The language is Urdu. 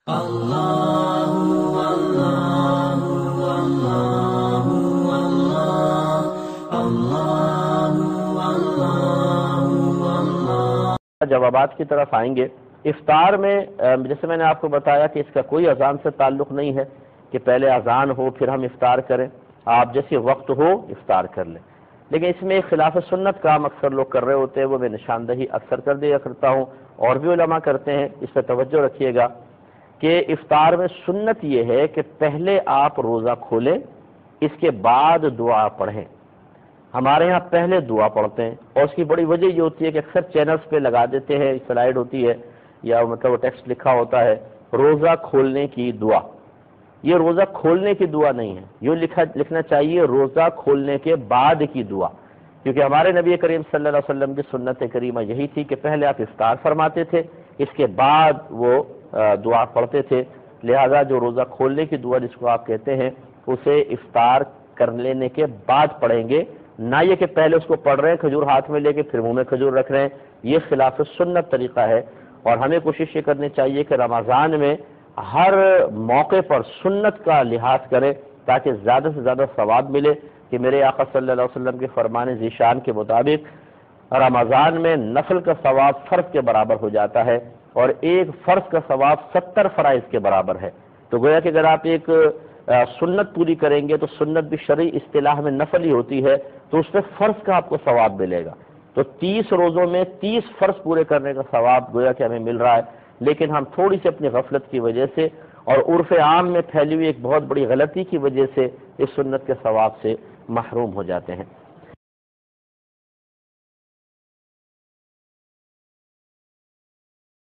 جوابات کی طرف آئیں گے۔ افطار میں جیسے میں نے آپ کو بتایا کہ اس کا کوئی اذان سے تعلق نہیں ہے کہ پہلے اذان ہو پھر ہم افطار کریں، آپ جیسے وقت ہو افطار کر لیں، لیکن اس میں ایک خلاف سنت کام اکثر لوگ کر رہے ہوتے ہیں، وہ میں نشاندہی اکثر کر دیا کرتا ہوں، اور بھی علماء کرتے ہیں، اس پہ توجہ رکھیے گا کہ افطار میں سنت یہ ہے کہ پہلے آپ روزہ کھولیں، اس کے بعد دعا پڑھیں۔ ہمارے ہاں پہلے دعا پڑھتے ہیں، اور اس کی بڑی وجہ یہ ہوتی ہے کہ اکثر چینلز پہ لگا دیتے ہیں، سلائیڈ ہوتی ہے یا مطلب وہ ٹیکسٹ لکھا ہوتا ہے روزہ کھولنے کی دعا۔ یہ روزہ کھولنے کی دعا نہیں ہے، یہ لکھنا چاہیے روزہ کھولنے کے بعد کی دعا، کیونکہ ہمارے نبی کریم صلی اللہ علیہ وسلم کی سنت کریمہ یہی تھی کہ پہلے آپ افطار فرماتے تھے، اس کے بعد وہ دعا پڑھتے تھے۔ لہذا جو روزہ کھولنے کی دعا جس کو آپ کہتے ہیں اسے افطار کر لینے کے بعد پڑھیں گے، نہ یہ کہ پہلے اس کو پڑھ رہے ہیں کھجور ہاتھ میں لے کے پھر منہ میں کھجور رکھ رہے ہیں، یہ خلاف سنت طریقہ ہے۔ اور ہمیں کوشش یہ کرنی چاہیے کہ رمضان میں ہر موقع پر سنت کا لحاظ کریں تاکہ زیادہ سے زیادہ ثواب ملے، کہ میرے آقا صلی اللہ علیہ وسلم کے فرمان ذیشان کے مطابق رمضان میں نفل کا ثواب فرض کے برابر ہو جاتا ہے، اور ایک فرض کا ثواب 70 فرائض کے برابر ہے۔ تو گویا کہ اگر آپ ایک سنت پوری کریں گے تو سنت بھی شرعی اصطلاح میں نفل ہی ہوتی ہے، تو اس پہ فرض کا آپ کو ثواب ملے گا۔ تو 30 روزوں میں 30 فرض پورے کرنے کا ثواب گویا کہ ہمیں مل رہا ہے، لیکن ہم تھوڑی سی اپنی غفلت کی وجہ سے اور عرف عام میں پھیلی ہوئی ایک بہت بڑی غلطی کی وجہ سے اس سنت کے ثواب سے محروم ہو جاتے ہیں۔